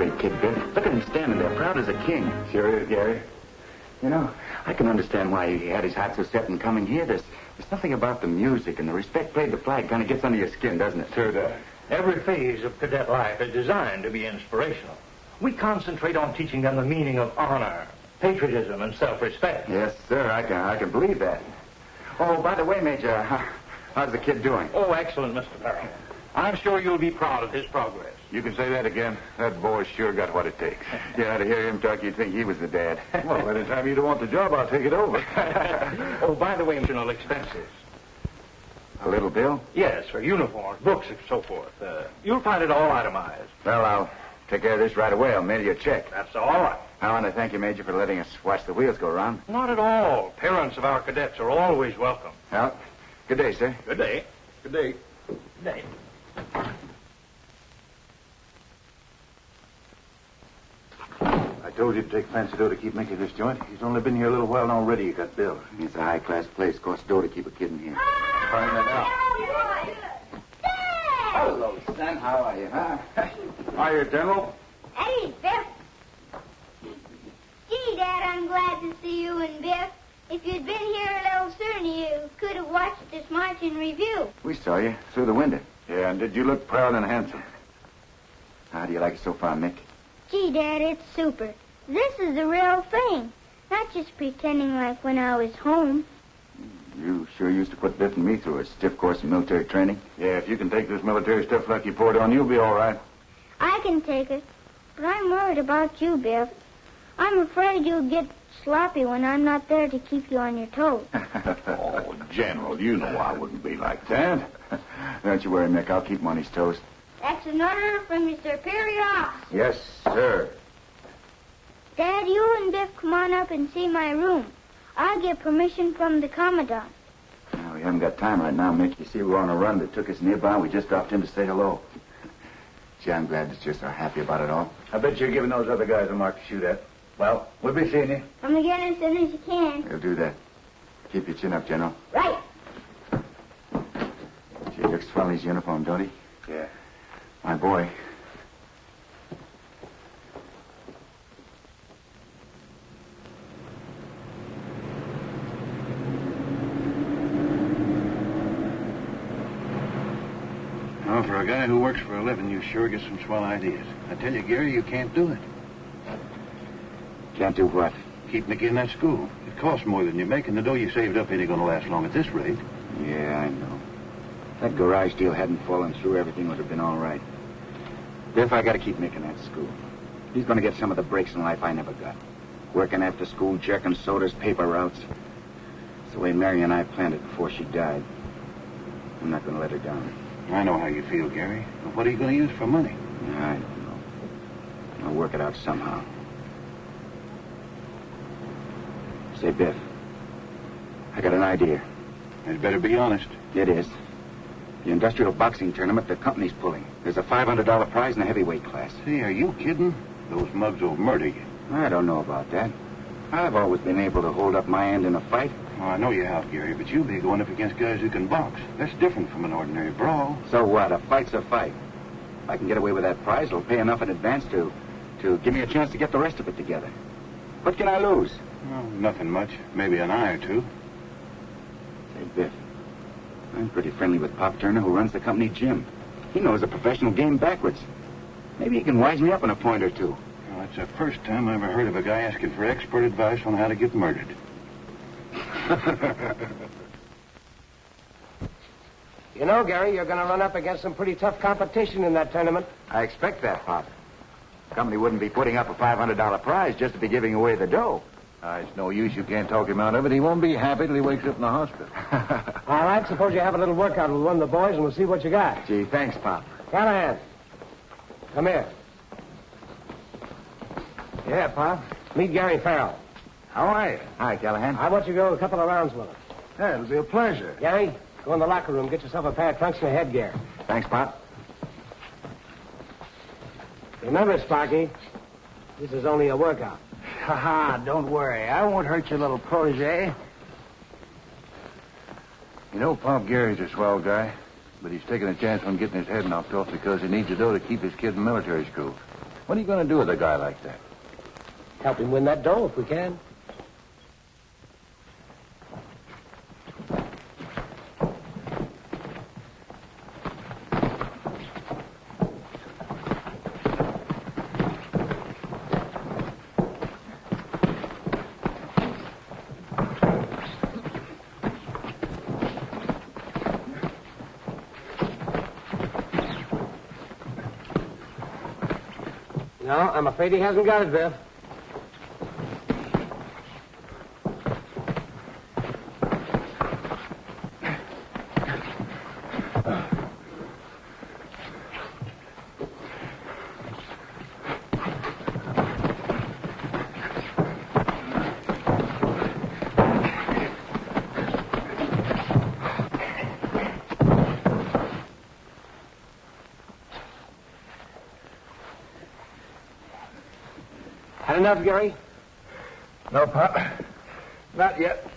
great kid, Bill. Look at him standing there, proud as a king. Sure is, Gary. You know, I can understand why he had his heart so set in coming here. There's something about the music and the respect paid the flag kind of gets under your skin, doesn't it? Sure does. Every phase of cadet life is designed to be inspirational. We concentrate on teaching them the meaning of honor, patriotism, and self-respect. Yes, sir. I can believe that. Oh, by the way, Major, how's the kid doing? Oh, excellent, Mr. Farrell. I'm sure you'll be proud of his progress. You can say that again. That boy's sure got what it takes. Yeah, to hear him talk, you'd think he was the dad. Well, by the time you don't want the job, I'll take it over. Oh, by the way, additional expenses. A little bill? Yes, for uniforms, books, and so forth. You'll find it all itemized. Well, I'll take care of this right away. I'll mail you a check. That's all right. I want to thank you, Major, for letting us watch the wheels go round. Not at all. Parents of our cadets are always welcome. Well, good day, sir. Good day. Good day. Good day. I told you to take fancy dough to keep Mickey this joint. He's only been here a little while and already you got billed. It's a high-class place. Costs dough to keep a kid in here. Find that out. Hello, son. How are you, huh? Hiya, General. Hey, Biff. Gee, Dad, I'm glad to see you and Biff. If you'd been here a little sooner, you could have watched this march in review. We saw you through the window. Yeah, and did you look proud and handsome? How do you like it so far, Mick? Gee, Dad, it's super. This is the real thing. Not just pretending like when I was home. You sure used to put Biff and me through a stiff course of military training. Yeah, if you can take this military stuff like you poured on, you'll be all right. I can take it, but I'm worried about you, Biff. I'm afraid you'll get sloppy when I'm not there to keep you on your toes. Oh, General, you know I wouldn't be like that. Don't you worry, Mick. I'll keep him on his toes. That's an order from your superior officer. Yes, sir. Dad, you and Biff come on up and see my room. I'll get permission from the Commandant. No, we haven't got time right now, Mick. You see, we're on a run that took us nearby. We just dropped in to say hello. Gee, I'm glad that you're so happy about it all. I bet you're giving those other guys a mark to shoot at. Well, we'll be seeing you. Come again as soon as you can. We'll do that. Keep your chin up, General. Right. Gee, he looks swell in his uniform, don't he? Yeah. My boy. Well, for a guy who works for a living, you sure get some swell ideas. I tell you, Gary, you can't do it. Can't do what? Keep Mickey in that school. It costs more than you make, and the dough you saved up ain't going to last long at this rate. Yeah, I know. If that garage deal hadn't fallen through, everything would have been all right. Biff, I got to keep Mick in that school. He's going to get some of the breaks in life I never got. Working after school, jerking sodas, paper routes. It's the way Mary and I planned it before she died. I'm not going to let her down. I know how you feel, Gary. But what are you going to use for money? Yeah, I don't know. I'll work it out somehow. Say, Biff, I got an idea. You'd better be honest. It is. The industrial boxing tournament the company's pulling. There's a $500 prize in the heavyweight class. Hey, are you kidding? Those mugs will murder you. I don't know about that. I've always been able to hold up my end in a fight. Oh, I know you have, Gary, but you'll be going up against guys who can box. That's different from an ordinary brawl. So what? A fight's a fight. If I can get away with that prize, it'll pay enough in advance to give me a chance to get the rest of it together. What can I lose? Well, nothing much. Maybe an eye or two. Say, Biff, I'm pretty friendly with Pop Turner, who runs the company gym. He knows the professional game backwards. Maybe he can wise me up in a point or two. Well, that's the first time I ever heard of a guy asking for expert advice on how to get murdered. You know, Gary, you're going to run up against some pretty tough competition in that tournament. I expect that, Pop. The company wouldn't be putting up a $500 prize just to be giving away the dough. It's no use. You can't talk him out of it. He won't be happy till he wakes up in the hospital. All right, suppose you have a little workout with one of the boys, and we'll see what you got. Gee, thanks, Pop. Callahan, come here. Yeah, Pop. Meet Gary Farrell. How are you? Hi, Callahan. I want you to go a couple of rounds with him. Yeah, it'll be a pleasure. Gary, go in the locker room, get yourself a pair of trunks and a headgear. Thanks, Pop. Remember, Sparky, this is only a workout. Ha-ha, don't worry. I won't hurt your little protege. You know, Pop Gary's a swell guy, but he's taking a chance on getting his head knocked off because he needs the dough to keep his kid in military school. What are you going to do with a guy like that? Help him win that dough if we can. No, I'm afraid he hasn't got it, Biff. Had enough, Gary? No, Pop. Not yet.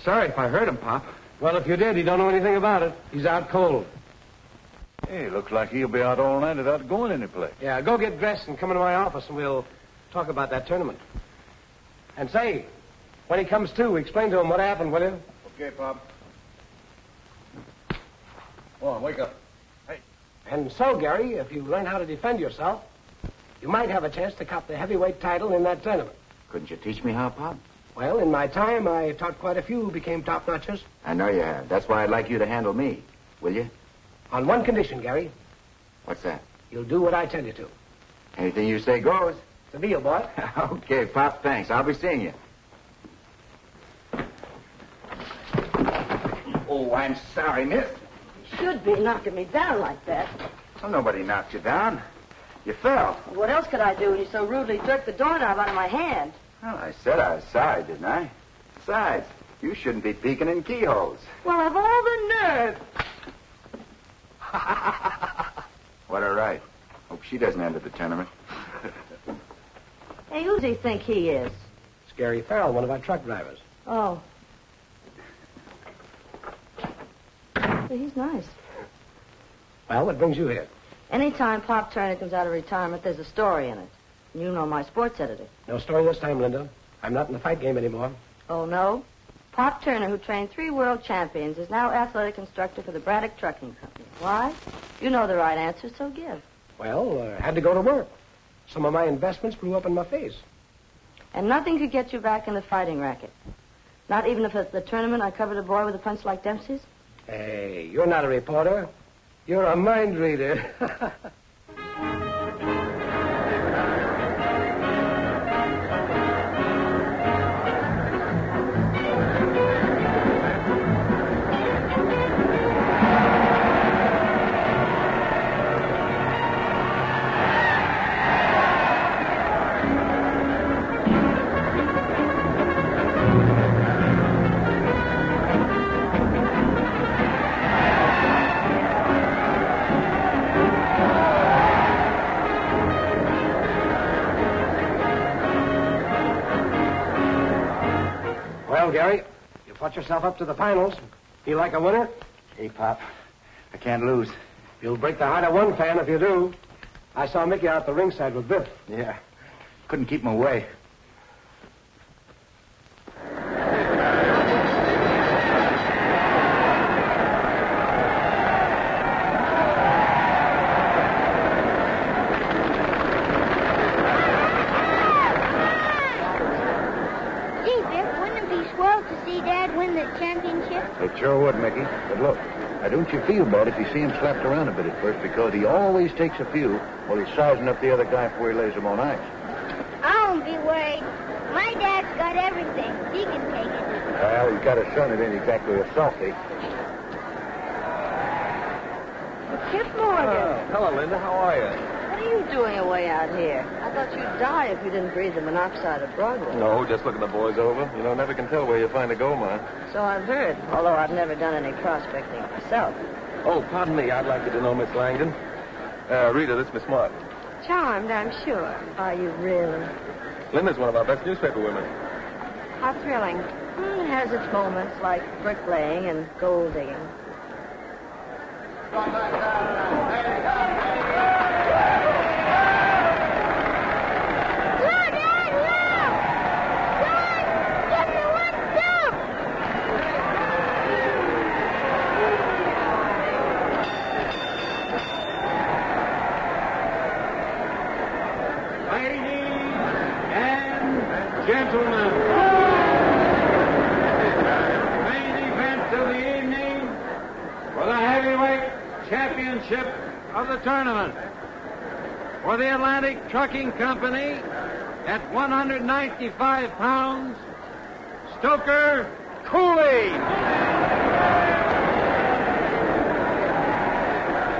Sorry if I hurt him, Pop. Well, if you did, he don't know anything about it. He's out cold. Hey, looks like he'll be out all night without going anyplace. Yeah, go get dressed and come into my office, and we'll talk about that tournament. And say, when he comes to, explain to him what happened, will you? Okay, Pop. Go on, wake up. Hey. And so, Gary, if you learn how to defend yourself, you might have a chance to cop the heavyweight title in that tournament. Couldn't you teach me how, Pop? Well, in my time, I taught quite a few who became top-notchers. I know you have. That's why I'd like you to handle me. Will you? On one condition, Gary. What's that? You'll do what I tell you to. Anything you say goes. It's a deal, boy. Okay, Pop, thanks. I'll be seeing you. Oh, I'm sorry, miss. Should be knocking me down like that. Well, nobody knocked you down. You fell. What else could I do when you so rudely jerked the doorknob out of my hand? Well, I said I was sorry, didn't I? Besides, you shouldn't be peeking in keyholes. Well, I've all the nerve. What a right. Hope she doesn't enter the tournament. Hey, who does he think he is? It's Gary Farrell, one of our truck drivers. Oh. Hey, he's nice. Well, what brings you here? Anytime Pop Turner comes out of retirement, there's a story in it. You know my sports editor. No story this time, Linda. I'm not in the fight game anymore. Oh, no? Pop Turner, who trained 3 world champions, is now athletic instructor for the Braddock Trucking Company. Why? You know the right answer, so give. Well, I had to go to work. Some of my investments blew up in my face. And nothing could get you back in the fighting racket. Not even if at the tournament I covered a boy with a punch like Dempsey's? Hey, you're not a reporter. You're a mind reader. Well, Gary, you fought yourself up to the finals. Feel like a winner? Hey, Pop, I can't lose. You'll break the heart of one fan if you do. I saw Mickey out at the ringside with Biff. Yeah. Couldn't keep him away. Gee, Biff, wouldn't it be swell to see Dad win the championship? It sure would, Mickey. But look, now don't you feel bad if you see him slapped around a bit at first, because he always takes a few while he's sizing up the other guy before he lays him on ice. I won't be worried. My dad's got everything. He can take it. Well, he's got a son that ain't exactly a softy. Kip Morgan. Hello, Linda. How are you? What are you doing away out here? I thought you'd die if you didn't breathe the monoxide of Broadway. No, just looking the boys over. You know, never can tell where you find a gold mine. So I've heard, although I've never done any prospecting myself. Oh, pardon me. I'd like you to know Miss Langdon. Rita, this is Miss Martin. Charmed, I'm sure. Are you really? Linda's one of our best newspaper women. How thrilling. It has its moments, like bricklaying and gold digging. Gentlemen, main event of the evening for the heavyweight championship of the tournament. For the Atlantic Trucking Company, at 195 pounds, Stoker Cooley.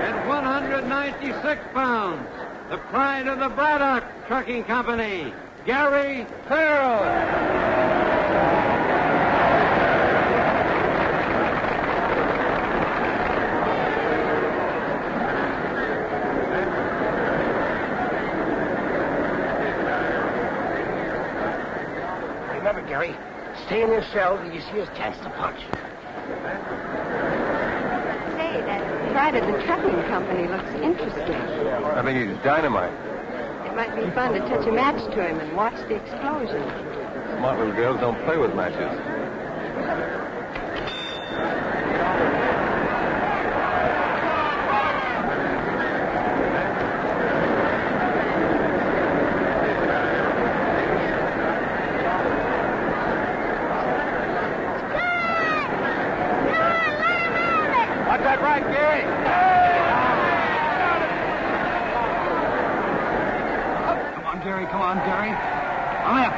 At 196 pounds, the pride of the Braddock Trucking Company, Gary Farrell. Remember, Gary, stay in your cell till you see his chance to punch. Say, that pride of the trucking company looks interesting. I think he's dynamite. It might be fun to touch a match to him and watch the explosion. Smart little girls don't play with matches. Watch that right, Gary. Come on, Gary. Left.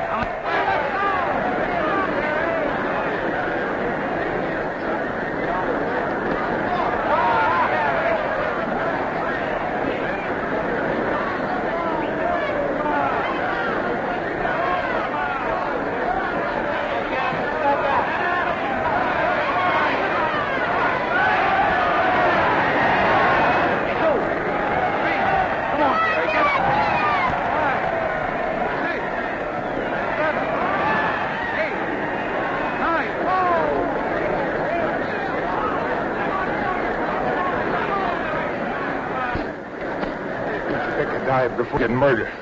Died before getting murdered. Okay.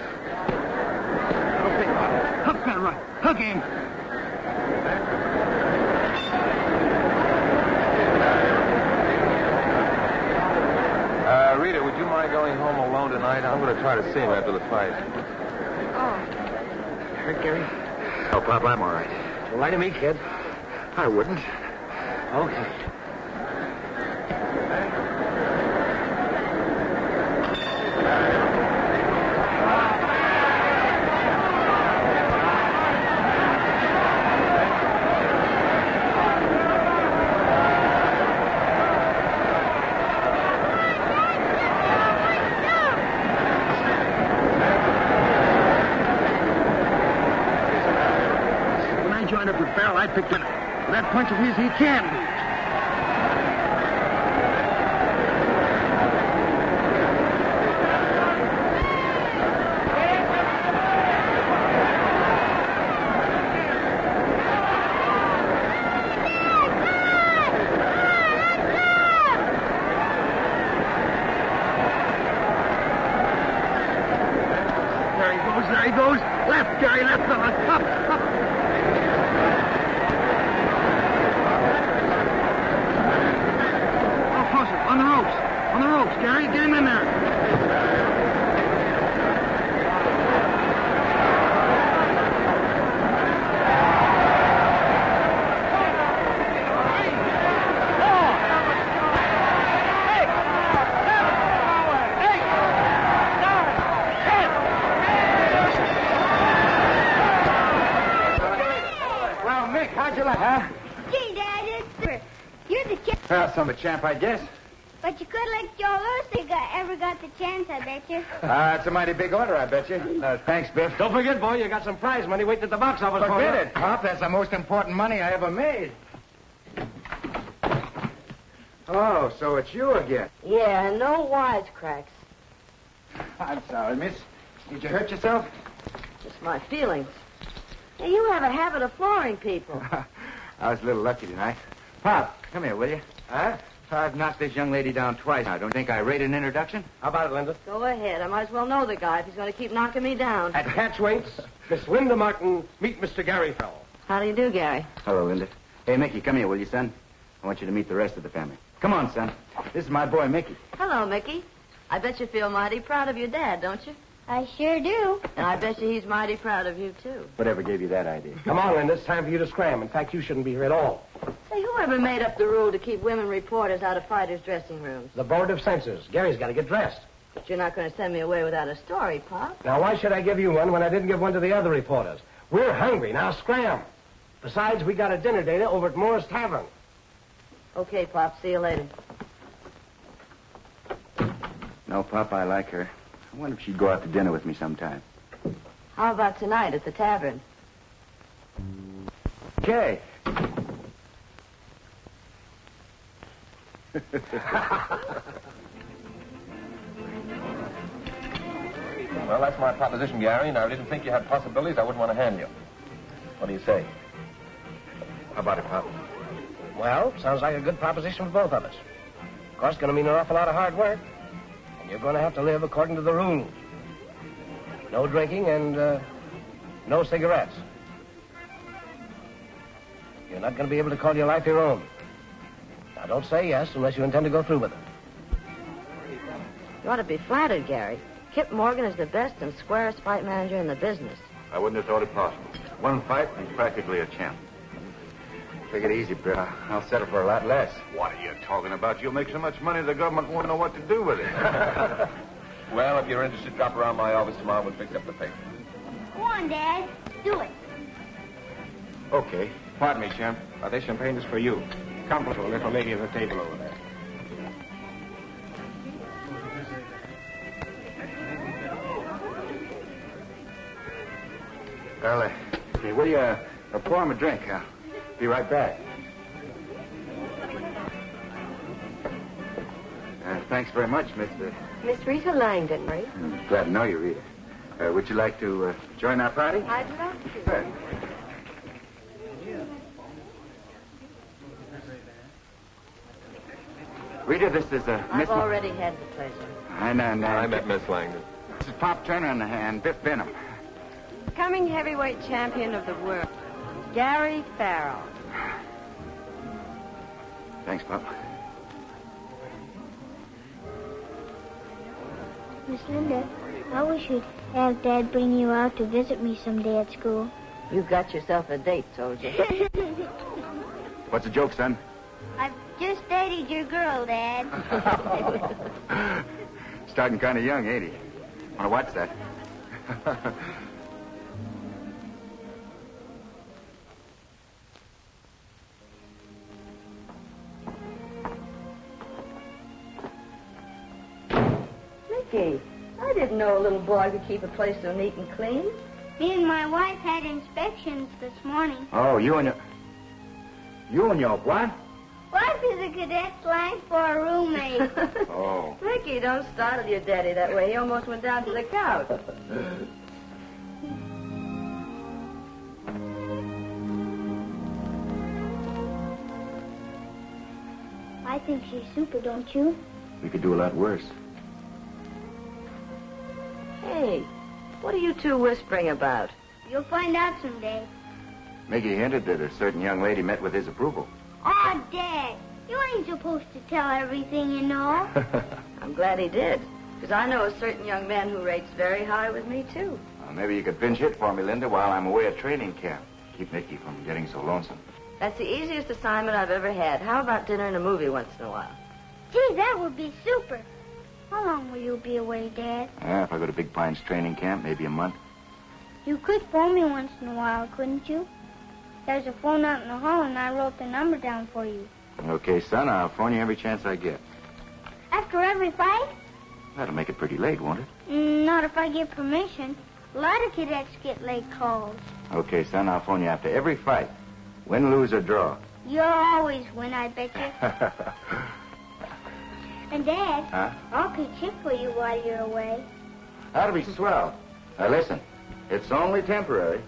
Hook that right. Hook him. Rita, would you mind going home alone tonight? I'm going to try to see him after the fight. Oh, Hurt, Gary? No, Pop, I'm all right. Don't lie to me, kid. I wouldn't. Okay. Joined up with Farrell, I picked it. That punch of his, he can beat. There he goes. Left, Gary, left, fella. Up. some of a champ, I guess. But you could like Joe Louis if you ever got the chance, I bet you. It's a mighty big order, I bet you. Thanks, Biff. Don't forget, boy, you got some prize money waiting at the box office for you. Forget it, Pop. That's the most important money I ever made. Oh, so it's you again. Yeah, no wisecracks. I'm sorry, miss. Did you hurt yourself? Just my feelings. Hey, you have a habit of flooring people. I was a little lucky tonight. Pop, come here, will you? Huh? I've knocked this young lady down twice now. Don't think I rate an introduction? How about it, Linda? Go ahead. I might as well know the guy if he's going to keep knocking me down. At Catchwaits, Miss Linda Martin, meet Mr. Gary Fell. How do you do, Gary? Hello, Linda. Hey, Mickey, come here, will you, son? I want you to meet the rest of the family. Come on, son. This is my boy, Mickey. Hello, Mickey. I bet you feel mighty proud of your dad, don't you? I sure do. And I bet you he's mighty proud of you, too. Whatever gave you that idea? Come on, Linda. It's time for you to scram. In fact, you shouldn't be here at all. Say, whoever made up the rule to keep women reporters out of fighters' dressing rooms? The Board of Censors. Gary's got to get dressed. But you're not going to send me away without a story, Pop. Now, why should I give you one when I didn't give one to the other reporters? We're hungry. Now, scram. Besides, we got a dinner date over at Moore's Tavern. Okay, Pop. See you later. No, Pop, I like her. I wonder if she'd go out to dinner with me sometime. How about tonight at the tavern? Okay. Well, that's my proposition, Gary, and I didn't think you had possibilities I wouldn't want to hand you. What do you say? How about it, Pop? Well, sounds like a good proposition for both of us. Of course, going to mean an awful lot of hard work. And you're going to have to live according to the rules. No drinking and no cigarettes. You're not going to be able to call your life your own. Now, don't say yes unless you intend to go through with it. You ought to be flattered, Gary. Kip Morgan is the best and squarest fight manager in the business. I wouldn't have thought it possible. One fight, and he's practically a champ. Take it easy, Bill. I'll settle for a lot less. What are you talking about? You'll make so much money the government won't know what to do with it. Well, if you're interested, drop around my office tomorrow. We'll fix up the paper. Go on, Dad. Do it. Okay. Pardon me, champ. This champagne is for you. Come to the little lady at the table over there. Well, hey, will you pour him a drink? I'll be right back. Thanks very much, Mr. Miss Rita Langdon, right? Glad to know you, Rita. Would you like to join our party? I'd love to. Good. Rita, this is I've already had the pleasure. I know. I met Miss Langdon. This is Pop Turner and Biff Benham. Coming heavyweight champion of the world, Gary Farrell. Thanks, Pop. Miss Linda, I wish you'd have Dad bring you out to visit me someday at school. You've got yourself a date, soldier. What's the joke, son? I've just dated your girl, Dad. Starting kind of young, ain't he? Want to watch that? Mickey, I didn't know a little boy could keep a place so neat and clean. Me and my wife had inspections this morning. Oh, you and your what? Wife is a cadet slang for a roommate. Oh. Mickey, don't startle your daddy that way. He almost went down to the couch. I think she's super, don't you? We could do a lot worse. Hey, what are you two whispering about? You'll find out someday. Mickey hinted that a certain young lady met with his approval. Oh, Dad, you ain't supposed to tell everything you know. I'm glad he did, because I know a certain young man who rates very high with me, too. Well, maybe you could pinch hit for me, Linda, while I'm away at training camp. Keep Mickey from getting so lonesome. That's the easiest assignment I've ever had. How about dinner and a movie once in a while? Gee, that would be super. How long will you be away, Dad? If I go to Big Pine's training camp, maybe a month. You could phone me once in a while, couldn't you? There's a phone out in the hall, and I wrote the number down for you. Okay, son, I'll phone you every chance I get. After every fight? That'll make it pretty late, won't it? Not if I give permission. A lot of cadets get late calls. Okay, son, I'll phone you after every fight. Win, lose, or draw. You'll always win, I bet you. And, Dad, Huh? I'll pitch hit for you while you're away. That'll be swell. Now, listen, it's only temporary.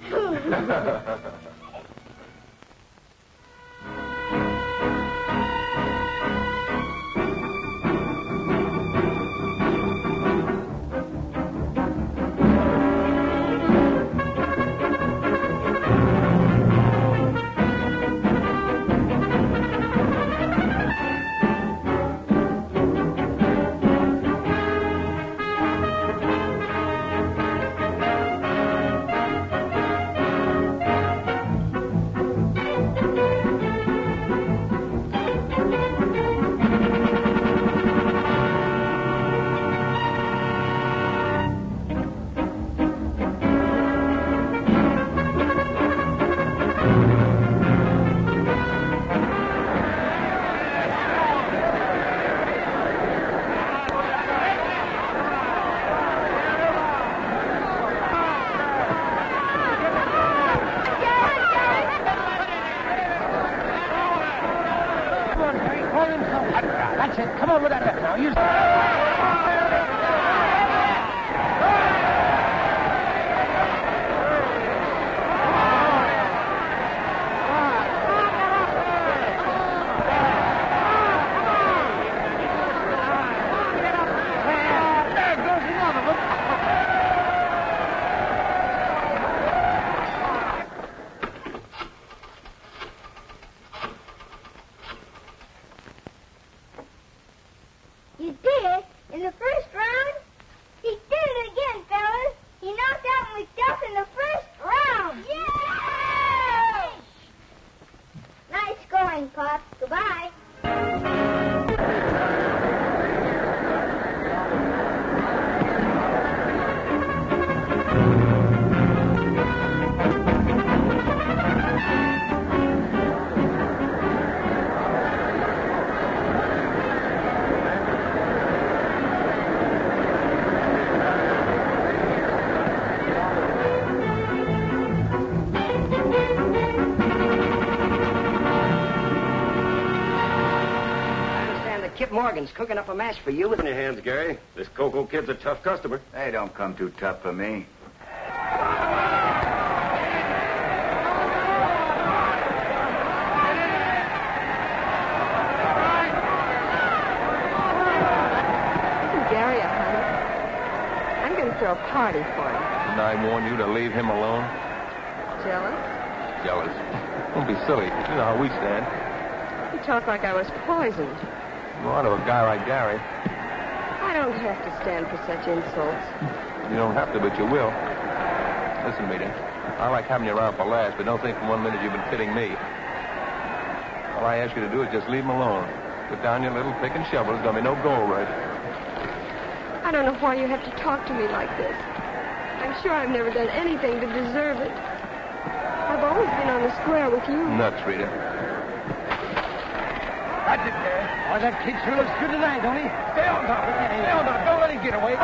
That's it. Come on with that left now. Use... You did it in the first round? He did it again, fellas. He knocked out McDuff in the first round. Yay! Nice going, Pop. Goodbye. Kip Morgan's cooking up a match for you. In your hands, Gary. This Coco kid's a tough customer. They don't come too tough for me. Gary, honey, I'm going to throw a party for you. Didn't I warn you to leave him alone? Jealous? Jealous. Don't be silly. You know how we stand. You talk like I was poisoned. Well, on to a guy like Gary. I don't have to stand for such insults. You don't have to, but you will. Listen, Rita. I like having you around for laughs, but don't think for 1 minute you've been kidding me. All I ask you to do is just leave him alone. Put down your little pick and shovel. There's going to be no gold rush. I don't know why you have to talk to me like this. I'm sure I've never done anything to deserve it. I've always been on the square with you. Nuts, Rita. That's it, Gary. Oh, that kid sure looks good tonight, don't he? Stay on top of him. Stay on top. Don't let him get away.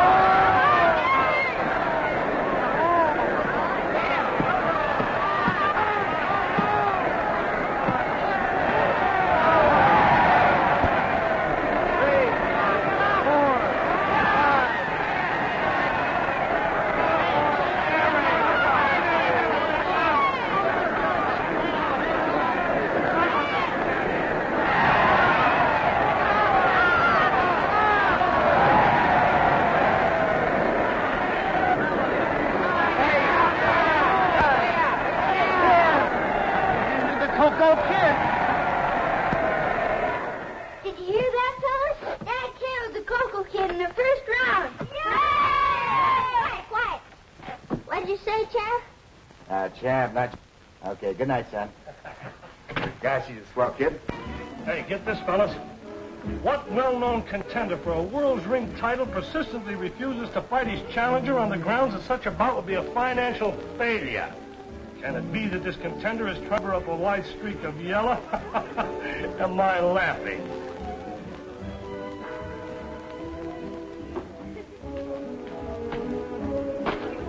Did you hear that, fellas? Dad killed the Coco kid in the first round. Yay! Quiet. What'd you say, Champ? Champ, not... Okay, good night, son. Gosh, he's a swell kid. Hey, get this, fellas. What well-known contender for a world's ring title persistently refuses to fight his challenger on the grounds that such a bout would be a financial failure? Can it be that this contender is cover up a white streak of yellow? Am I laughing?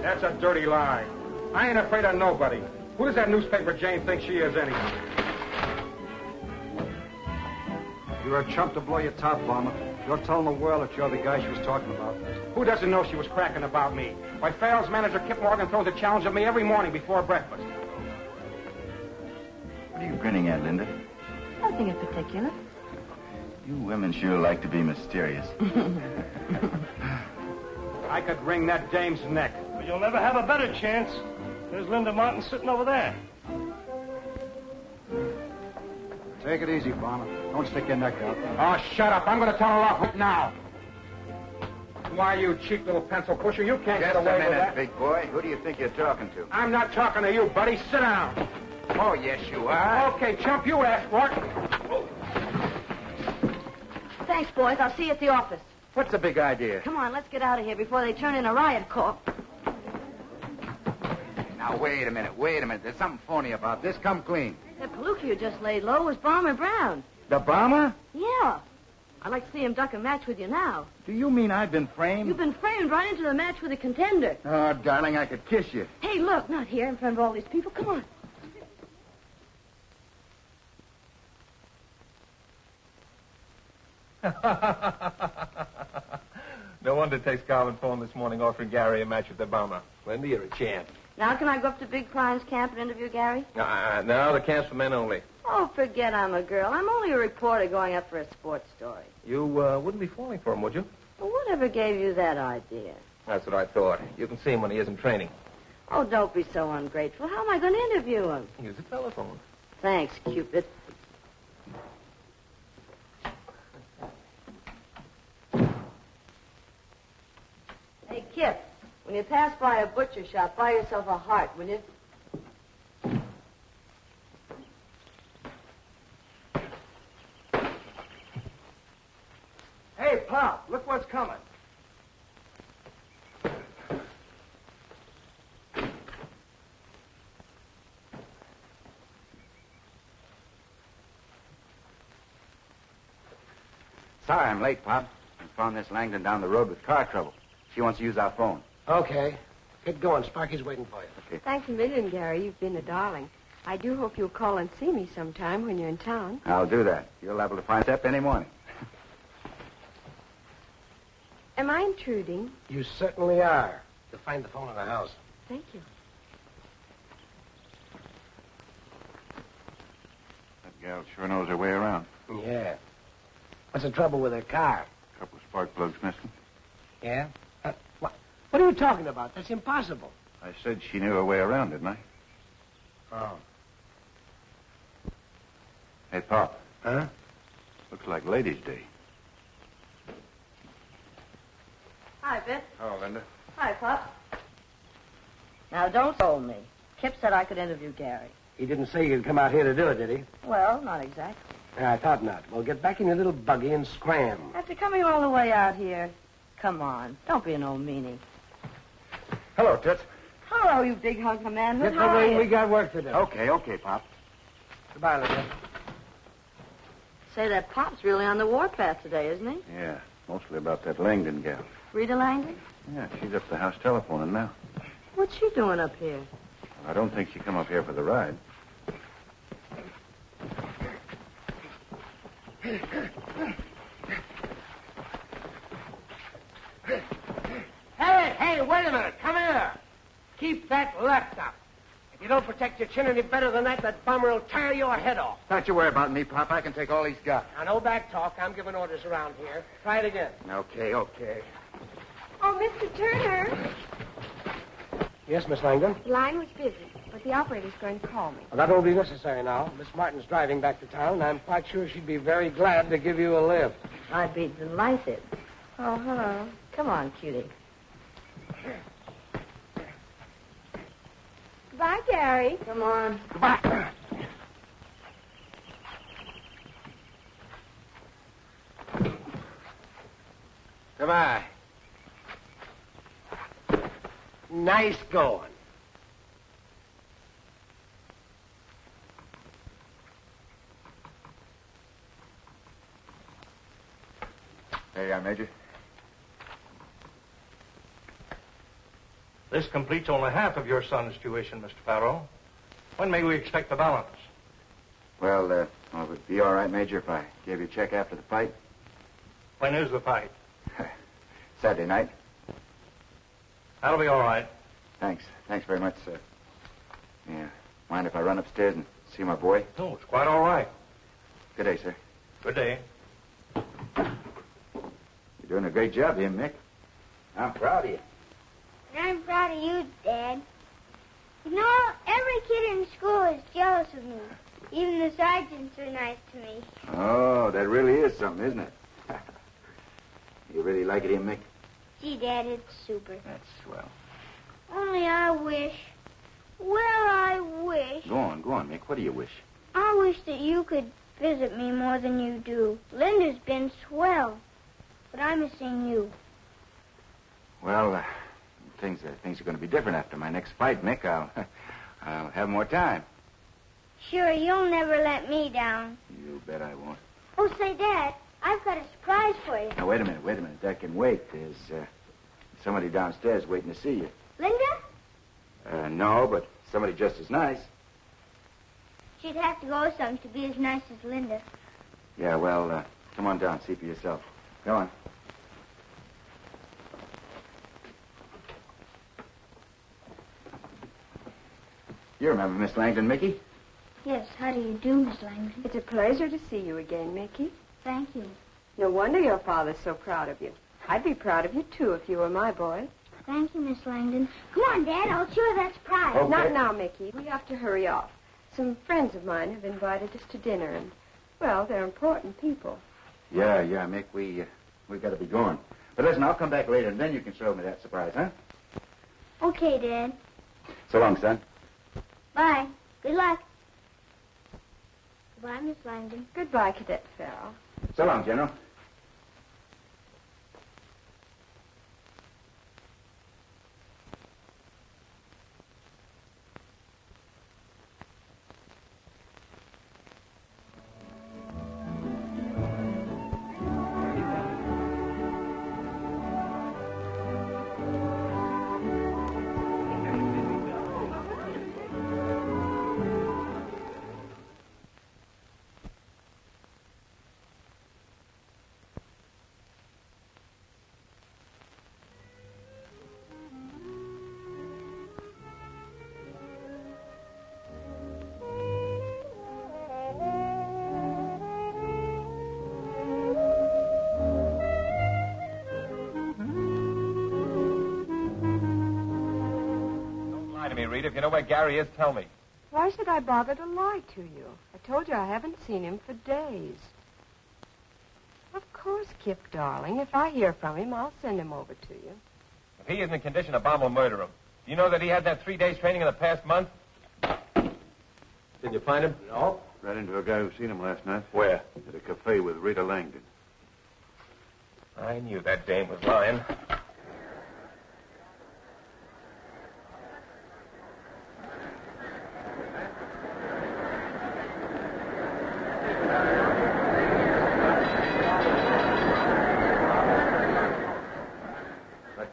That's a dirty lie. I ain't afraid of nobody. Who does that newspaper Jane think she is, anyway? You're a chump to blow your top, Bomber. You're telling the world that you're the guy she was talking about. Who doesn't know she was cracking about me? Why, Farrell's manager, Kip Morgan, throws a challenge at me every morning before breakfast. What are you grinning at, Linda? Nothing in particular. You women sure like to be mysterious. I could wring that dame's neck. But you'll never have a better chance. There's Linda Martin sitting over there. Take it easy, Bomber. Don't stick your neck out. Oh, shut up. I'm going to tell her off now. Why, you cheap little pencil pusher, you can't get away with that. Big boy. Who do you think you're talking to? I'm not talking to you, buddy. Sit down. Oh, yes, you are. Okay, chump, you asked for it. Thanks, boys. I'll see you at the office. What's the big idea? Come on, let's get out of here before they turn in a riot call. Now, wait a minute. There's something phony about this. Come clean. That palooka you just laid low was Bomber Brown. The bomber? Yeah. I'd like to see him duck a match with you now. Do you mean I've been framed? You've been framed right into the match with a contender. Oh, darling, I could kiss you. Hey, look, not here in front of all these people. Come on. No wonder Tex Garland phoned this morning offering Gary a match with the bomber. Linda, you're a champ. Now can I go up to Big Klein's camp and interview Gary? No, the camp's for men only. Oh, forget I'm a girl. I'm only a reporter going up for a sports story. You wouldn't be falling for him, would you? Well, whatever gave you that idea? That's what I thought. You can see him when he isn't training. Oh, don't be so ungrateful. How am I going to interview him? Use the telephone. Thanks, Cupid. Hey, Kip, when you pass by a butcher shop, buy yourself a heart, will you? Hey, Pop, look what's coming. Sorry I'm late, Pop. I found Miss Langdon down the road with car trouble. She wants to use our phone. Okay. Get going. Sparky's waiting for you. Okay. Thanks a million, Gary. You've been a darling. I do hope you'll call and see me sometime when you're in town. I'll do that. You're liable to find Step any morning. Am I intruding? You certainly are. You'll find the phone in the house. Thank you. That gal sure knows her way around. Yeah. What's the trouble with her car? A couple of spark plugs missing. Yeah? What are you talking about? That's impossible. I said she knew her way around, didn't I? Oh. Hey, Pop. Huh? Looks like Ladies' Day. Hi, Vic. Oh, Linda. Hi, Pop. Now, don't scold me. Kip said I could interview Gary. He didn't say you'd come out here to do it, did he? Well, not exactly. Yeah, I thought not. Well, get back in your little buggy and scram. After coming all the way out here, come on. Don't be an old meanie. Hello, Toots. Hello, you big hunk of manhood. Get How are away. you? We got work to do. Okay, Pop. Goodbye, Linda. Say, that Pop's really on the warpath today, isn't he? Yeah, mostly about that Langdon gal. Rita Langdon? Yeah, she's up the house telephoning now. What's she doing up here? I don't think she come up here for the ride. Hey, wait a minute. Come here. Keep that left up. If you don't protect your chin any better than that, that bummer will tear your head off. Don't you worry about me, Pop. I can take all he's got. Now, no back talk. I'm giving orders around here. Try it again. Okay. Oh, Mr. Turner. Yes, Miss Langdon? The line was busy, but the operator's going to call me. Well, that won't be necessary now. Miss Martin's driving back to town, and I'm quite sure she'd be very glad to give you a lift. I'd be delighted. Oh, hello. Come on, cutie. Goodbye, Gary. Come on. Goodbye. Goodbye. Nice going. There you are, Major. This completes only half of your son's tuition, Mr. Farrow. When may we expect the balance? Well, it would be all right, Major, if I gave you a check after the fight. When is the fight? Saturday night. That'll be all right. Thanks. Thanks very much, sir. Yeah. Mind if I run upstairs and see my boy? No, it's quite all right. Good day, sir. Good day. You're doing a great job here, Mick. I'm proud of you. And I'm proud of you, Dad. You know, every kid in school is jealous of me. Even the sergeants are nice to me. Oh, that really is something, isn't it? You really like it here, Mick? Gee, Dad, it's super. That's swell. Only I wish. Well, I wish. Go on, Mick. What do you wish? I wish that you could visit me more than you do. Linda's been swell, but I'm missing you. Well, things are going to be different after my next fight, Mick. I'll have more time. Sure, you'll never let me down. You bet I won't. Oh, say, Dad, I've got a surprise for you. Now, wait a minute. That can wait. There's somebody downstairs waiting to see you. Linda? No, but somebody just as nice. She'd have to go some to be as nice as Linda. Yeah, well, come on down, see for yourself. Go on. You remember Miss Langdon, Mickey? Yes, how do you do, Miss Langdon? It's a pleasure to see you again, Mickey. Thank you. No wonder your father's so proud of you. I'd be proud of you, too, if you were my boy. Thank you, Miss Langdon. Come on, Dad. I'll show you that surprise. Okay. Not now, Mickey. We have to hurry off. Some friends of mine have invited us to dinner, and, well, they're important people. Yeah, Mick, we got to be going. But listen, I'll come back later, and then you can show me that surprise, huh? Okay, Dad. So long, son. Bye. Good luck. Goodbye, Miss Langdon. Goodbye, Cadet Farrell. So long, General. Rita, if you know where Gary is, tell me. Why should I bother to lie to you? I told you I haven't seen him for days. Of course, Kip, darling. If I hear from him, I'll send him over to you. If he isn't in condition, a bomb will murder him. Do you know that he had that 3 days training in the past month? Did you find him? No. Ran into a guy who seen him last night. Where? At a cafe with Rita Langdon. I knew that dame was lying.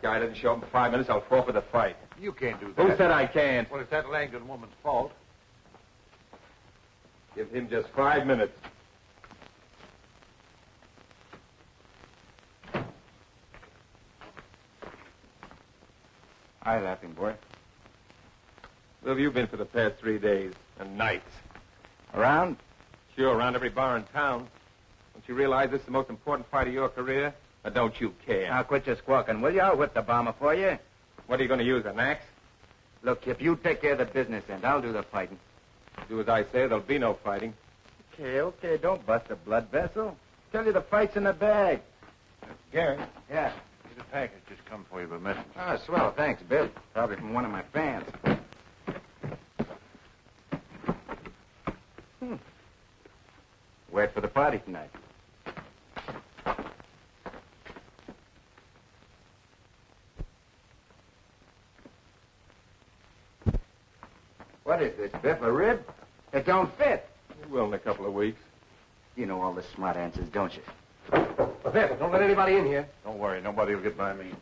Guy doesn't show up in 5 minutes, I'll forfeit the fight. You can't do that. Who said I can't? Well, it's that Langdon woman's fault. Give him just 5 minutes. Hi, Laughing Boy. Where have you been for the past 3 days and nights? Around? Sure, around every bar in town. Don't you realize this is the most important fight of your career? Or don't you care? Now, quit your squawking, will you? I'll whip the bomber for you. What are you going to use, an axe? Look, if you take care of the business end, I'll do the fighting. Do as I say, there'll be no fighting. Okay, don't bust a blood vessel. Tell you the fight's in the bag. Gary? Yeah. Here's a package just come for you by messenger. Ah, swell. Thanks, Bill. Probably from one of my fans. Wait for the party tonight. What is this, Biff? A rib? It don't fit. It will in a couple of weeks. You know all the smart answers, don't you? Well, Biff, don't let anybody in here. Don't worry, nobody will get by me.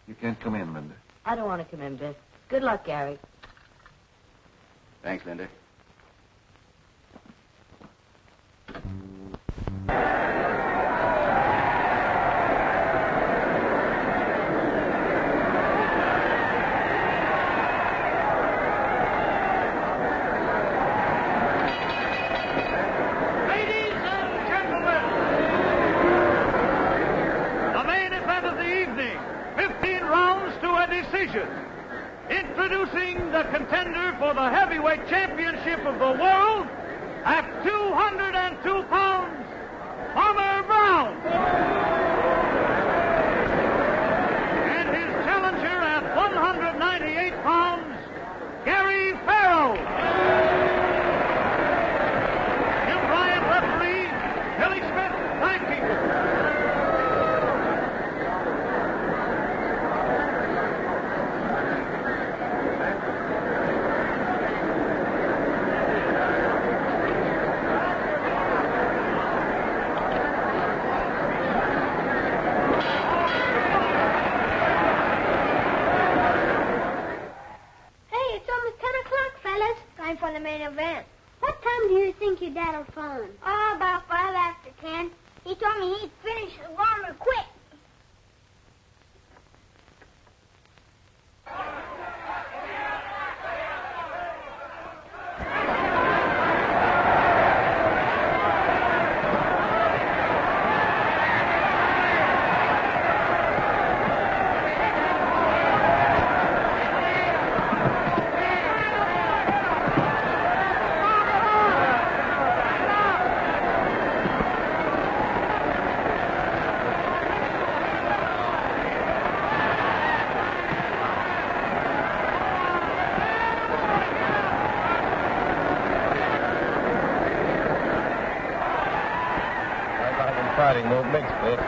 You can't come in, Linda. I don't want to come in, Biff. Good luck, Gary. Thanks, Linda. Introducing the contender for the heavyweight championship of the world at 202 pounds, Farmer Brown. And his challenger at 198 pounds, Gary Farrell. Jim Bryant referee, Billy Smith, timekeeper. For the main event. What time do you think your dad'll phone? Oh, about 5 after 10. He told me he'd finish the warmer quick. Fighting won't mix, Biff.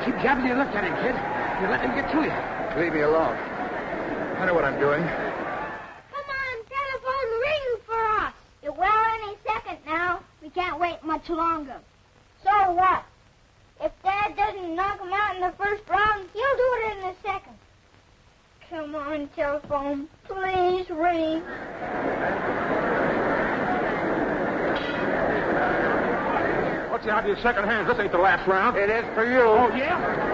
Keep jabbing your left at him, kid. You let him get to you. Leave me alone. I know what I'm doing. Come on, telephone ring for us. It will any second now. We can't wait much longer. So what? If Dad doesn't knock him out in the first round, he'll do it in the second. Come on, telephone. Please ring. What's the idea of second hands? This ain't the last round. It is for you. Oh, yeah?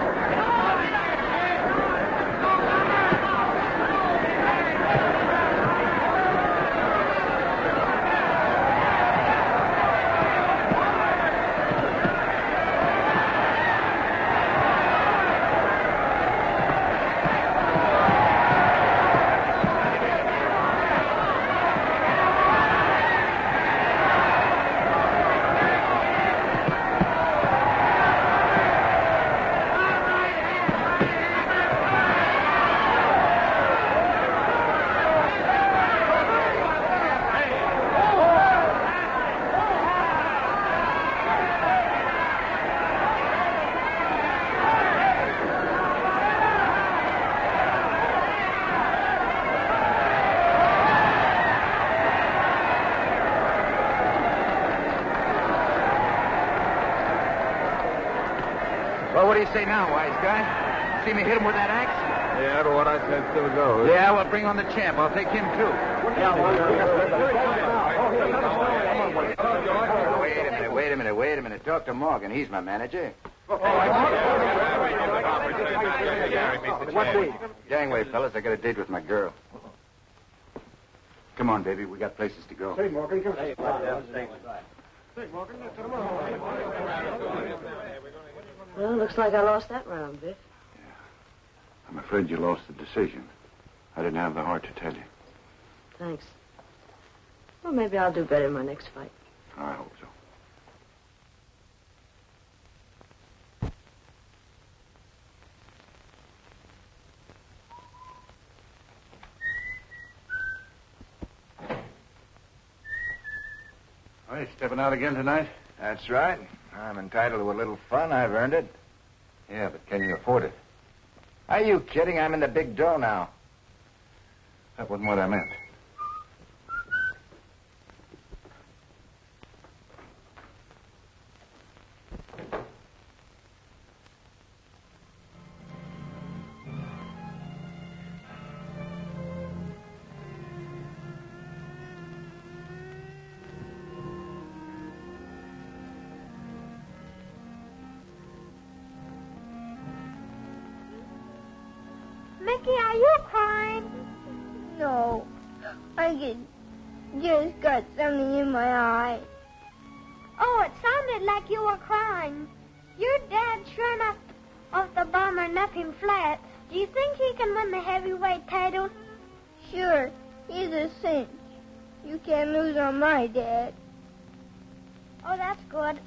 Well, what do you say now, wise guy? See me hit him with that axe? Yeah, but what I said still goes. Yeah, well, bring on the champ. I'll take him, too. Wait a minute. Talk to Morgan. He's my manager. What date? Gangway, fellas. I got a date with my girl. Come on, baby. We got places to go. Hey, Morgan, come on. Well, looks like I lost that round, Biff. I'm afraid you lost the decision. I didn't have the heart to tell you. Thanks. Well, maybe I'll do better in my next fight. I hope so. Well, you stepping out again tonight? That's right. I'm entitled to a little fun. I've earned it. Yeah, but can you afford it? Are you kidding? I'm in the big dough now. That wasn't what I meant. Mickey, are you crying? No. I just got something in my eye. Oh, it sounded like you were crying. Your dad's sure enough off the bomber Nothing Flat. Do you think he can win the heavyweight title? Sure. He's a cinch. You can't lose on my dad. Oh, that's good.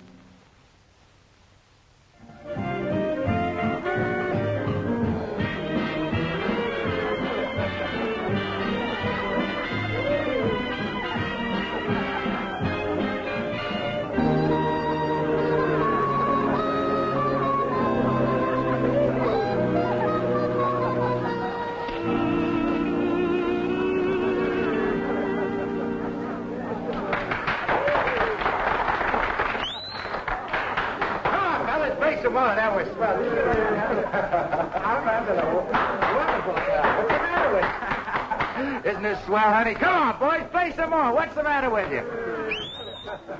Come on, that was swell. I'm under the wonderful. What's the matter with you? Isn't this swell, honey? Come on, boys, play some more. What's the matter with you?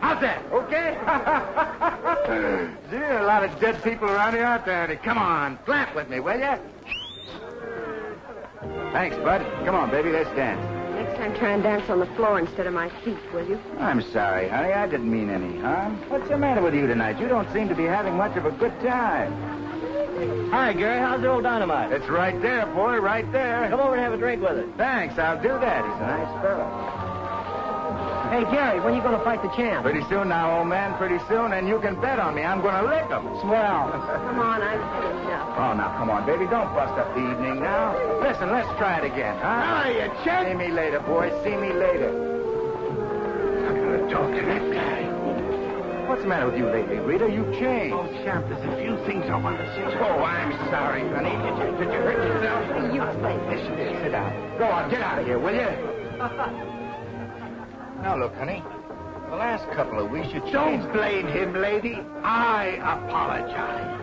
How's that? Okay? Gee, there are a lot of dead people around here out there, honey. Come on, clap with me, will you? Thanks, Bud. Come on, baby, let's dance. Next time, try and dance on the floor instead of my feet, will you? I'm sorry, honey. I didn't mean any harm. What's the matter with you tonight? You don't seem to be having much of a good time. Hi, Gary. How's the old dynamite? It's right there, boy, right there. Come over and have a drink with us. Thanks, I'll do that. He's a nice fellow. Hey, Gary, when are you going to fight the champ? Pretty soon now, old man, pretty soon, and you can bet on me. I'm going to lick him. Swell. Come on, I've had enough. Oh, now, come on, baby. Don't bust up the evening now. Listen, let's try it again, huh? Oh, you chump. See me later, boys. See me later. I'm going to talk to that guy. What's the matter with you lately, Rita? You've changed. Oh, champ, there's a few things I want to say. Oh, I'm sorry, honey. Did you hurt yourself? You play. Listen, sit down. Go on, get out of here, will you? Now, look, honey. The last couple of weeks, you Don't blame him, lady. I apologize.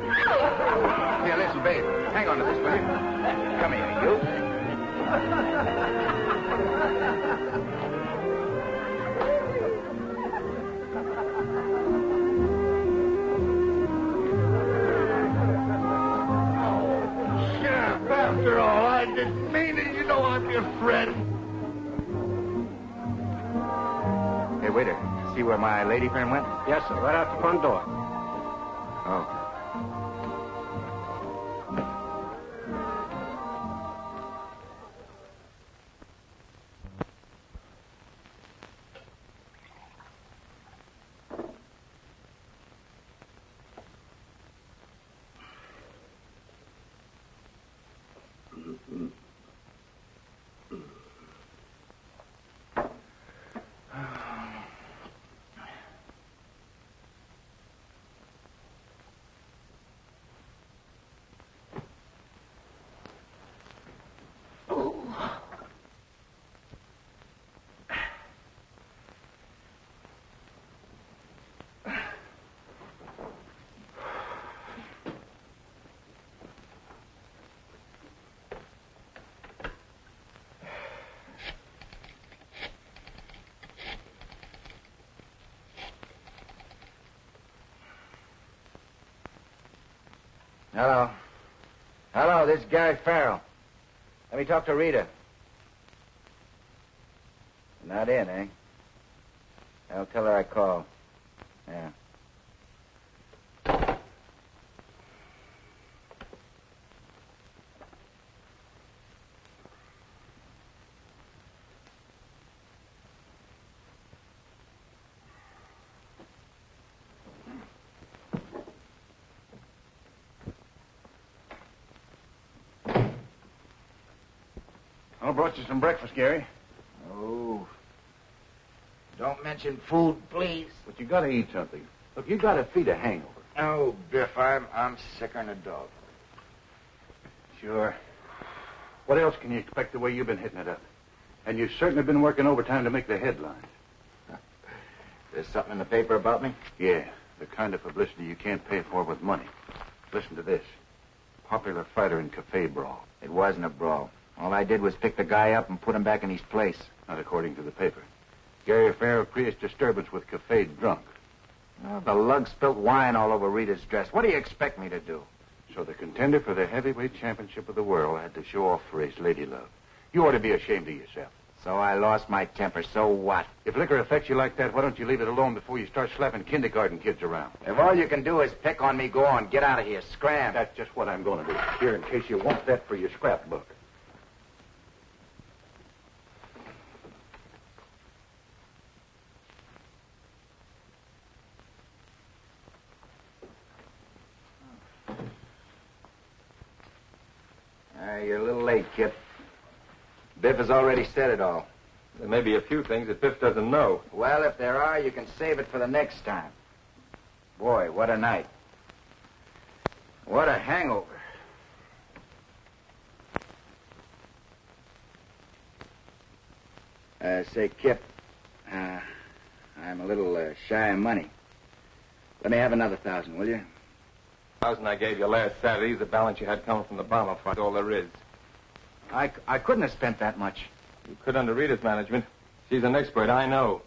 Here, listen, babe. Hang on to this, will you? Come here, you. Sheriff, after all, I didn't mean it. You know I'm your friend. Hey, waiter. See where my lady friend went? Yes, sir. Right out the front door. Oh. Hello. Hello, this is Gary Farrell. Let me talk to Rita. Not in, eh? I'll tell her I called. Yeah. I brought you some breakfast, Gary. Oh. Don't mention food, please. But you gotta eat something. Look, you gotta feed a hangover. Oh, Biff, I'm sicker than a dog. Sure. What else can you expect the way you've been hitting it up? And you've certainly been working overtime to make the headlines. There's something in the paper about me? Yeah, the kind of publicity you can't pay for with money. Listen to this. Popular fighter in cafe brawl. It wasn't a brawl. All I did was pick the guy up and put him back in his place. Not according to the paper. Gary Farrell creates disturbance with cafe drunk. Oh, the lug spilt wine all over Rita's dress. What do you expect me to do? So the contender for the heavyweight championship of the world had to show off for his lady love. You ought to be ashamed of yourself. So I lost my temper. So what? If liquor affects you like that, why don't you leave it alone before you start slapping kindergarten kids around? If all you can do is pick on me, go on. Get out of here. Scram. That's just what I'm going to do. Here, in case you want that for your scrapbook. You're a little late, Kip. Biff has already said it all. There may be a few things that Biff doesn't know. Well, if there are, you can save it for the next time. Boy, what a night. What a hangover. Say, Kip, I'm a little shy of money. Let me have another 1,000, will you? 1,000 I gave you last Saturday is the balance you had coming from the bomber fight. All there is. I couldn't have spent that much. You could under Rita's management. She's an expert, I know.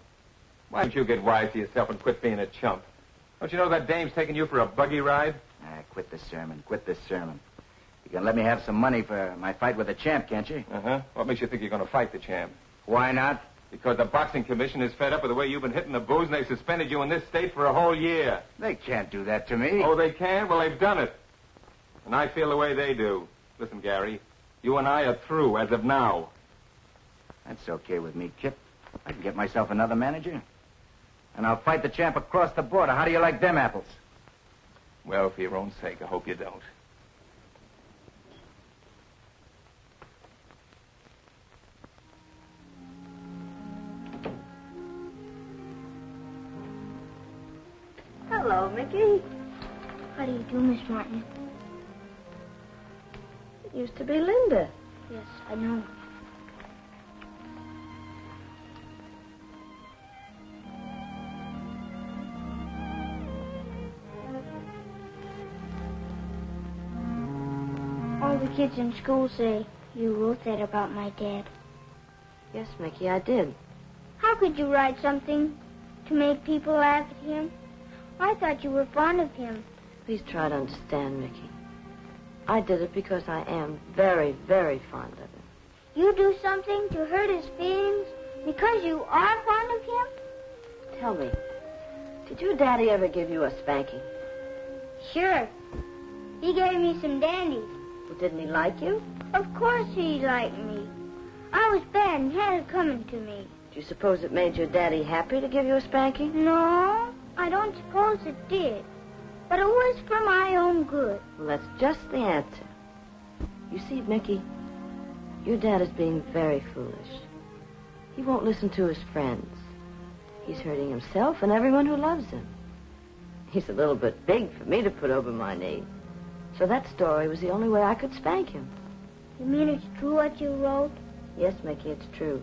Why don't you get wise to yourself and quit being a chump? Don't you know that dame's taking you for a buggy ride? Quit the sermon. Quit the sermon. You can let me have some money for my fight with the champ, can't you? Uh-huh. What makes you think you're going to fight the champ? Why not? Because the boxing commission is fed up with the way you've been hitting the booze, and they suspended you in this state for a whole year. They can't do that to me. Oh, they can? Well, they've done it. And I feel the way they do. Listen, Gary, you and I are through as of now. That's okay with me, Kip. I can get myself another manager. And I'll fight the champ across the border. How do you like them apples? Well, for your own sake, I hope you don't. Hello, Mickey. How do you do, Miss Martin? It used to be Linda. Yes, I know. All the kids in school say you wrote that about my dad. Yes, Mickey, I did. How could you write something to make people laugh at him? I thought you were fond of him. Please try to understand, Mickey. I did it because I am very, very fond of him. You do something to hurt his feelings because you are fond of him? Tell me, did your daddy ever give you a spanking? Sure. He gave me some dandies. Well, didn't he like you? Of course he liked me. I was bad and had it coming to me. Do you suppose it made your daddy happy to give you a spanking? No, I don't suppose it did. But it was for my own good. Well, that's just the answer. You see, Mickey, your dad is being very foolish. He won't listen to his friends. He's hurting himself and everyone who loves him. He's a little bit big for me to put over my knee. So that story was the only way I could spank him. You mean it's true what you wrote? Yes, Mickey, it's true.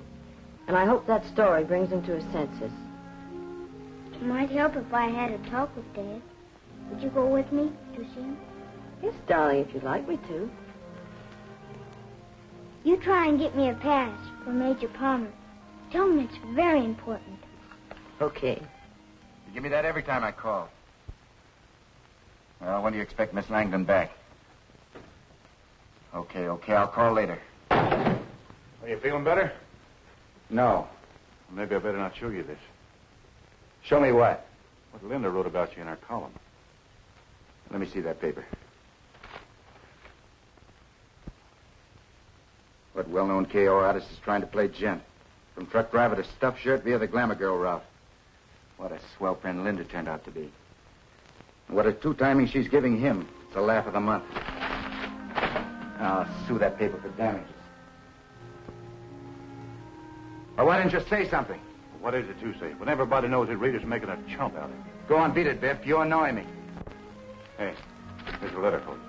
And I hope that story brings him to his senses. It might help if I had a talk with Dad. Would you go with me to see him? Yes, darling, if you'd like me to. You try and get me a pass for Major Palmer. Tell him it's very important. Okay. You give me that every time I call. Well, when do you expect Miss Langdon back? Okay, I'll call later. Are you feeling better? No. Maybe I better not show you this. Show me what? What Linda wrote about you in her column. Let me see that paper. What well-known KO artist is trying to play gent? From truck driver to stuffed shirt via the glamour girl route. What a swell friend Linda turned out to be. And what a two-timing she's giving him. It's a laugh of the month. I'll sue that paper for damages. Well, why didn't you say something? What is it too safe? When everybody knows that Rita's making a chump out of it. Go on, beat it, Biff. You annoy me. Hey, here's a letter for you.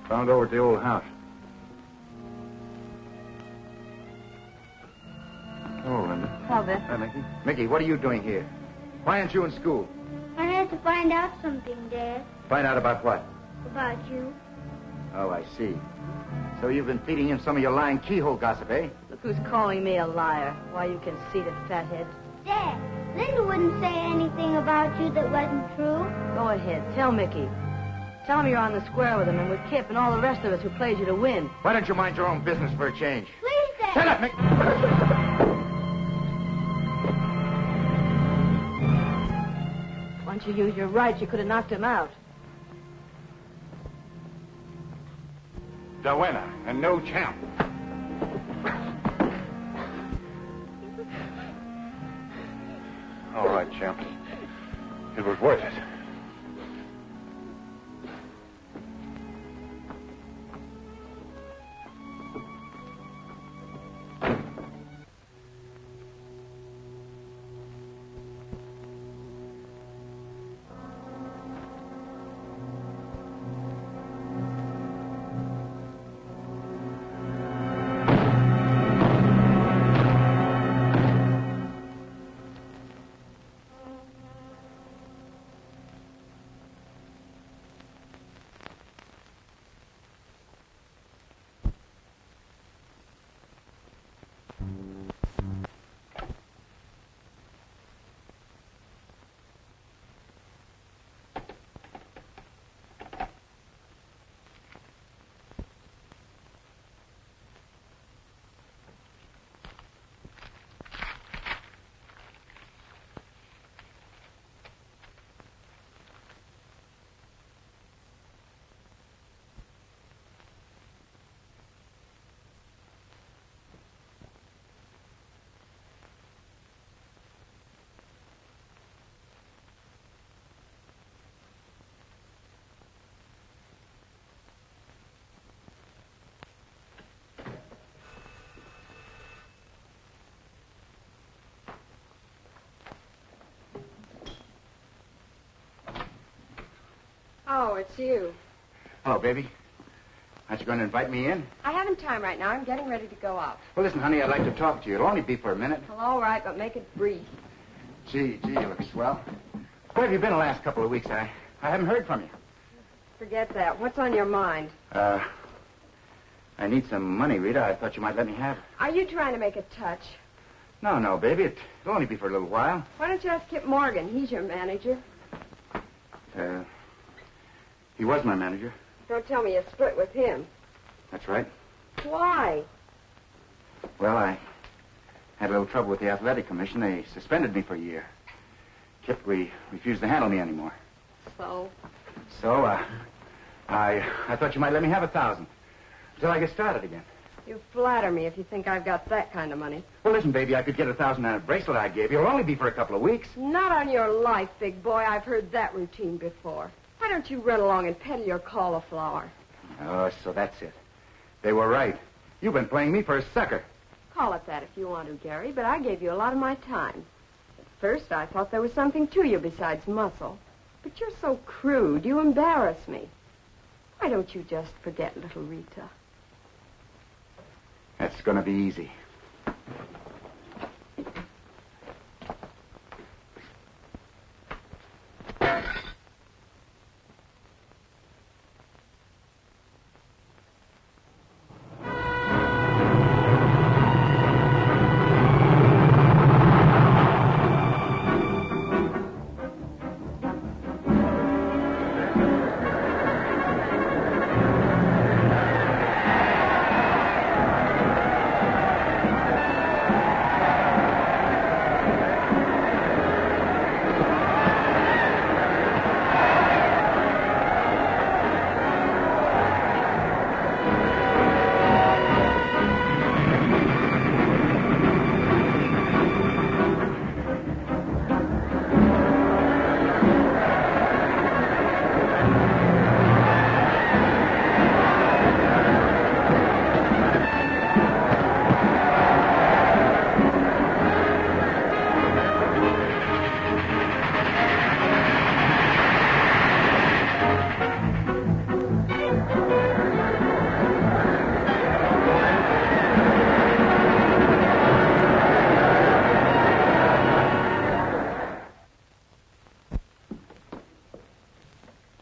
Found over at the old house. Oh, Linda. Hello, Biff. Hi, Mickey. Mickey, what are you doing here? Why aren't you in school? I had to find out something, Dad. Find out about what? About you. Oh, I see. So you've been feeding him some of your lying keyhole gossip, eh? Look who's calling me a liar. Why, you conceited fathead. Dad, Linda wouldn't say anything about you that wasn't true. Go ahead. Tell Mickey. Tell him you're on the square with him and with Kip and all the rest of us who played you to win. Why don't you mind your own business for a change? Please, Dad. Shut up, Mickey! Once you used your rights, you could have knocked him out. The winner and no champ. All right, champ. It was worth it. Oh, it's you. Hello, baby. Aren't you going to invite me in? I haven't time right now. I'm getting ready to go out. Well, listen, honey, I'd like to talk to you. It'll only be for a minute. Well, all right, but make it brief. Gee, you look swell. Where have you been the last couple of weeks? I haven't heard from you. Forget that. What's on your mind? I need some money, Rita. I thought you might let me have it. Are you trying to make a touch? No, baby. It'll only be for a little while. Why don't you ask Kip Morgan? He's your manager. He was my manager. Don't tell me you split with him. That's right. Why? Well, I had a little trouble with the athletic commission. They suspended me for a year. Kip refused to handle me anymore. So? So, I thought you might let me have 1,000 until I get started again. You flatter me if you think I've got that kind of money. Well, listen, baby, I could get 1,000 on a bracelet I gave you. It'll only be for a couple of weeks. Not on your life, big boy. I've heard that routine before. Why don't you run along and peddle your cauliflower? Oh, so that's it. They were right. You've been playing me for a sucker. Call it that if you want to, Gary, but I gave you a lot of my time. At first, I thought there was something to you besides muscle. But you're so crude. You embarrass me. Why don't you just forget little Rita? That's going to be easy.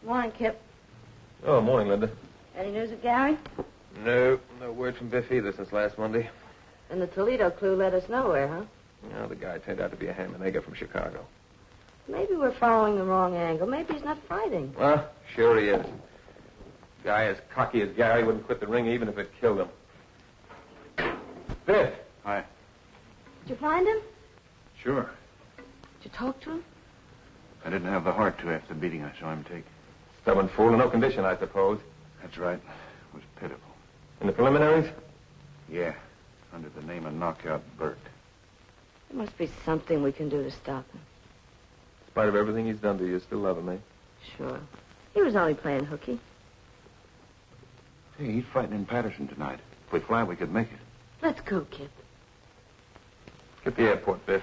Morning, Kip. Oh, morning, Linda. Any news of Gary? No word from Biff either since last Monday. And the Toledo clue led us nowhere, huh? No, the guy turned out to be a ham and egger from Chicago. Maybe we're following the wrong angle. Maybe he's not fighting. Well, sure he is. Guy as cocky as Gary wouldn't quit the ring even if it killed him. Biff. Hi. Did you find him? Sure. Did you talk to him? I didn't have the heart to after the beating I saw him take. Stubborn fool in no condition, I suppose. That's right. It was pitiful. In the preliminaries? Yeah. Under the name of Knockout Bert. There must be something we can do to stop him. In spite of everything he's done to you, you still love him, eh? Sure. He was only playing hooky. Hey, he's fighting in Patterson tonight. If we fly, we could make it. Let's go, Kip. Get the airport, Biff.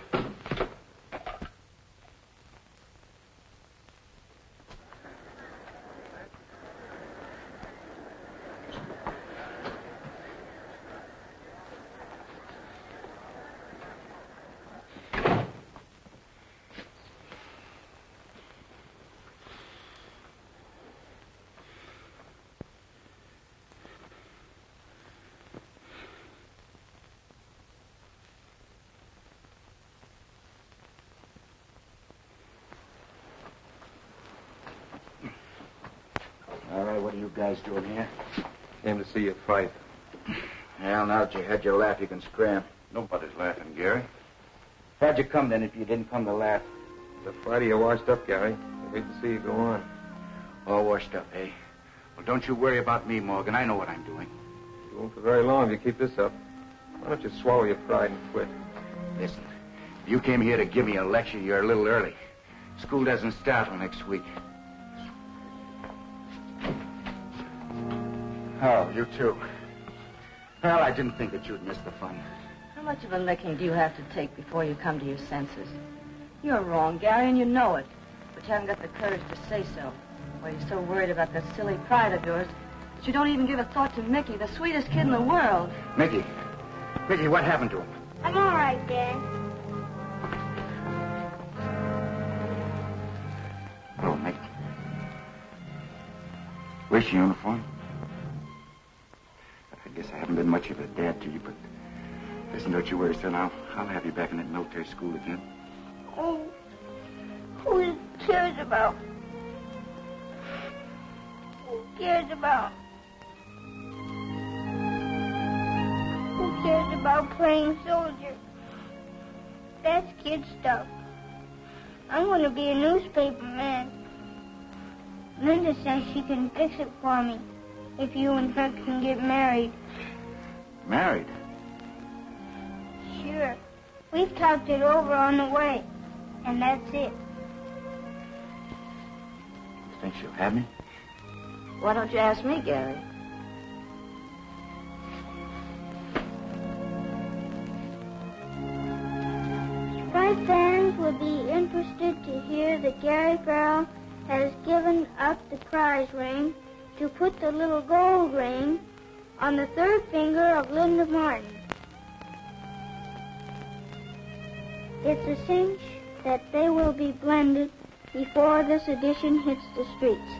All right, what are you guys doing here? Came to see you fight. Well, now that you had your laugh, you can scram. Nobody's laughing, Gary. How'd you come, then, if you didn't come to laugh? The fighter you washed up, Gary. I hate to see you go on. All washed up, eh? Well, don't you worry about me, Morgan. I know what I'm doing. You won't for very long if you keep this up. Why don't you swallow your pride and quit? Listen, if you came here to give me a lecture, you're a little early. School doesn't start till next week. Oh, you too. Well, I didn't think that you'd miss the fun. How much of a licking do you have to take before you come to your senses? You're wrong, Gary, and you know it. But you haven't got the courage to say so. Or you're so worried about that silly pride of yours that you don't even give a thought to Mickey, the sweetest kid in the world. Mickey, what happened to him? I'm all right, Dad. Hello, Mickey. Where's your uniform? I guess I haven't been much of a dad to you, but listen, don't you worry, son. I'll have you back in that military school again. Oh, who cares about? Who cares about? Who cares about playing soldier? That's kid stuff. I'm going to be a newspaper man. Linda says she can fix it for me if you and her can get married. Married? Sure. We've talked it over on the way, and that's it. You think she'll have me? Why don't you ask me, Gary? Fight fans would be interested to hear that Gary Farrell has given up the prize ring to put the little gold ring on the third finger of Linda Martin. It's a cinch that they will be blended before this edition hits the streets.